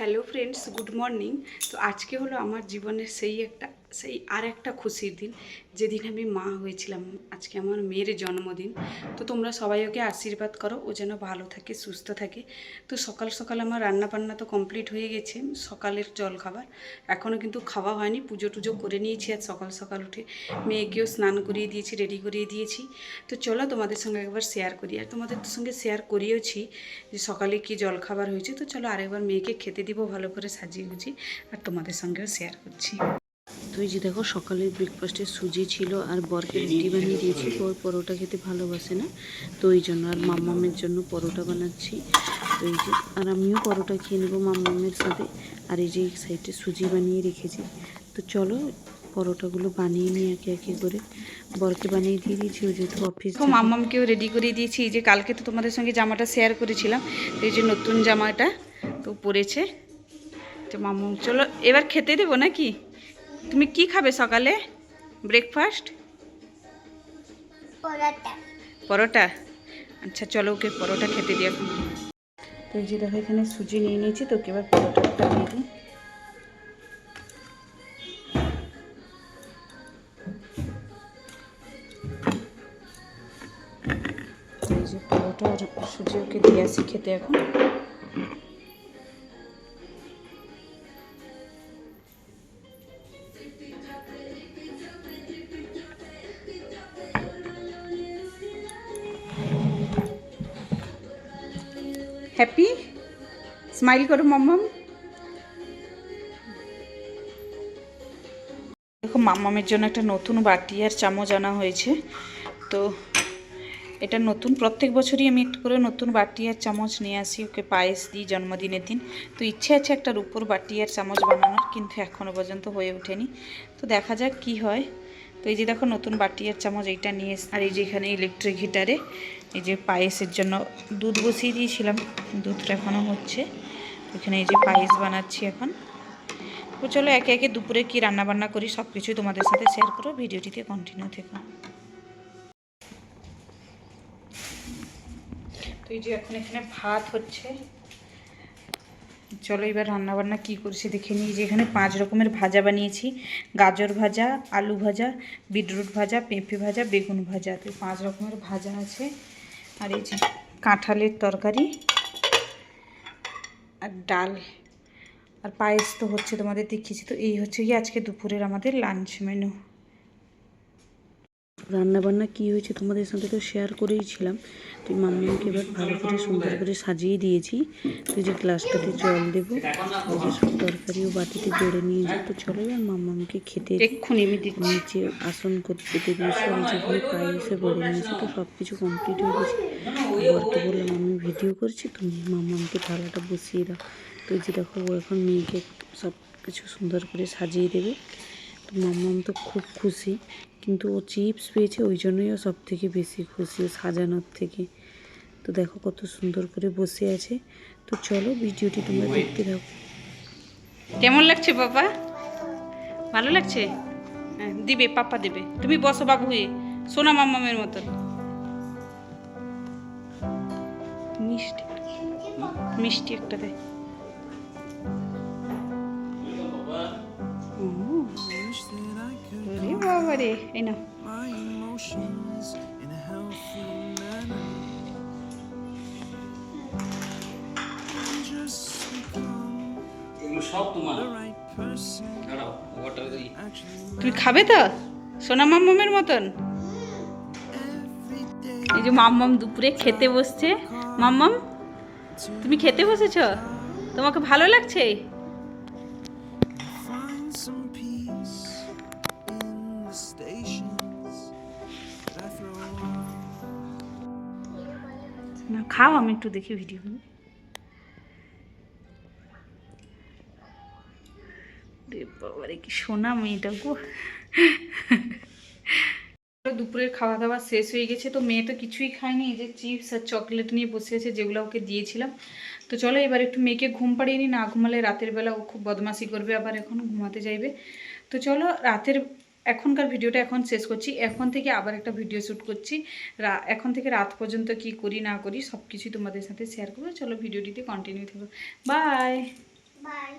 Hello friends, good morning. তো আজকে হলো আমার জীবনের আর একটা খুশির দিন, যেদিন আমি মা হয়েছিলাম। আজকে আমার মেয়ের জন্মদিন। তো তোমরা সবাই ওকে আশীর্বাদ করো, ও যেন ভালো থাকে, সুস্থ থাকে। তো সকাল সকাল আমার রান্না বান্না তো কমপ্লিট হয়ে গেছে। সকালের জলখাবার এখনও কিন্তু খাওয়া হয়নি। পুজো টুজো করে নিয়েছি আর সকাল সকাল উঠে মেয়েকেও স্নান করিয়ে দিয়েছি, রেডি করিয়ে দিয়েছি। তো চলো তোমাদের সঙ্গে একবার শেয়ার করি, আর তোমাদের সঙ্গে শেয়ার করিয়েছি যে সকালে কি জলখাবার হয়েছে। তো চলো আরেকবার মেয়েকে খেতে দিব ভালো করে সাজিয়ে গুছিয়ে, আর তোমাদের সঙ্গেও শেয়ার করছি। তো এই যে দেখো, সকালের ব্রেকফাস্টে সুজি ছিল আর বরকে রুটি বানিয়ে দিয়েছি। বর পরোটা খেতে ভালোবাসে না, তো এই জন্য আর মাম্মামের জন্য পরোটা বানাচ্ছি। তো এই যে, আর আমিও পরোটা খেয়ে নেবো মাম্মামের সাথে। আর এই যে এই সাইডে সুজি বানিয়ে রেখেছি। তো চলো পরোটাগুলো বানিয়ে নিই একে একে করে। বরকে বানিয়ে দিয়ে দিয়েছি, ও যেহেতু অফিস। তো মাম্মামকেও রেডি করে দিয়েছি। এই যে কালকে তো তোমাদের সঙ্গে জামাটা শেয়ার করেছিলাম, এই যে নতুন জামাটা তো পরেছে। তো মাম্মাম চলো এবার খেতে দেবো নাকি? তুমি কি খাবে সকালে ব্রেকফাস্ট? পরোটা। আচ্ছা চলো ওকে পরোটা খেতে দিই এখন। তো এই যে দেখো, এখানে সুজি নিয়ে নিয়েছি, তো ওকে এবার পরোটাটা দিয়ে দিই। এই যে পরোটা আর সুজি ওকে দিয়ে আসি খেতে এখন। হ্যাপি স্মাইল করো মাম্মাম। দেখো, মাম্মামের জন্য একটা নতুন বাটি আর চামচ আনা হয়েছে। তো এটা নতুন, প্রত্যেক বছরই আমি একটা করে নতুন বাটি আর চামচ নিয়ে আসি, ওকে পায়েস দিই জন্মদিনের দিন। তো ইচ্ছে আছে একটা রূপোর বাটি আর চামচ বানানোর, কিন্তু এখনও পর্যন্ত হয়ে ওঠেনি। তো দেখা যাক কি হয়। তো এই যে দেখো, নতুন বাটি আর চামচ এইটা নিয়ে এসে, আর এই যে এখানে ইলেকট্রিক হিটারে এই যে পায়েসের জন্য দুধ বসিয়ে দিয়েছিলাম, দুধটা এখনও হচ্ছে। এখানে এই যে পায়েস বানাচ্ছি এখন। তো চলো একে একে দুপুরে কি রান্না বান্না করি সব কিছুই তোমাদের সাথে শেয়ার করো, ভিডিওটিতে কন্টিনিউ থেকো। তো এই যে এখন এখানে ভাত হচ্ছে। চলো এবার রান্নাবান্না কী করছি দেখে নিই। যে এখানে 5 রকমের ভাজা বানিয়েছি: গাজর ভাজা, আলু ভাজা, বিটরুট ভাজা, পেঁপে ভাজা, বেগুন ভাজা। তো 5 রকমের ভাজা আছে। আর এই যে কাঁঠালের তরকারি আর ডাল আর পায়েস তো হচ্ছে, তোমাদের দেখিয়েছি। তো এই হচ্ছে কি আজকে দুপুরের আমাদের লাঞ্চ মেনু। রান্নাবান্না কী হয়েছে তোমাদের সাথে তো শেয়ার করেইছিলাম। তো মাম্মাকে এবার ভালো করে সুন্দর করে সাজিয়ে দিয়েছি। তো যে গ্লাসটাতে জল দেবো, এই যে সব তরকারিও বাটিতে বেড়ে নিয়ে যাই। তো চলো এবার মাম্মাকে খেতে এক্ষুনি আমি নিচে আসন করতে পেতে দিয়েছি। আর যেখানে পায়েসে বেড়ে নিয়েছি, তো সব কিছু কমপ্লিট হয়ে গেছে। বরকে বললাম আমি ভিডিও করছি, তুমি মাম্মাকে থালাটা বসিয়ে দাও। তো যে দেখো, ও এখন মেয়েকে সব কিছু সুন্দর করে সাজিয়ে দেবে। তো মাম্মাম তো খুব খুশি, কিন্তু ও চিপস পেয়েছে, ওই জন্যই ও সব থেকে বেশি খুশি সাজানোর থেকে। তো দেখো কত সুন্দর করে বসে আছে। তো চলো ভিডিওটি তোমরা দেখতে থাকো। কেমন লাগছে বাবা? ভালো লাগছে? হ্যাঁ দিবে, পাপা দেবে। তুমি বসো বাবু হয়ে, সোনা মাম্মামের মতন। মিষ্টি মিষ্টি একটা দেয়। ওরে বাবা রে, এই না তুমি খাবে তো সোনা মাম্মামের মতন? এই যে মাম্মাম দুপুরে খেতে বসছে। মাম্মাম তুমি খেতে বসেছ? তোমাকে ভালো লাগছে? না খাও, আমি একটু দেখি ভিডিও। বাবারে কি সোনা মেয়েটা গো। দুপুরের খাওয়া দাওয়া শেষ হয়ে গেছে। তো মেয়ে তো কিছুই খায়নি, এই যে চিপস আর চকলেট নিয়ে বসে আছে, যেগুলো ওকে দিয়েছিলাম। তো চলো এবার একটু মেয়েকে ঘুম পাড়িয়ে নিই, না ঘুমালে রাতের বেলা ও খুব বদমাশি করবে, আবার এখন ঘুমাতে যাইবে। তো চলো এখনকার ভিডিওটা এখন শেষ করছি। এখন থেকে আবার একটা ভিডিও শ্যুট করছি। এখন থেকে রাত পর্যন্ত কি করি না করি সব কিছুই তোমাদের সাথে শেয়ার করবো। চলো ভিডিওটিতে কন্টিনিউ থাকো। বাই। বাই।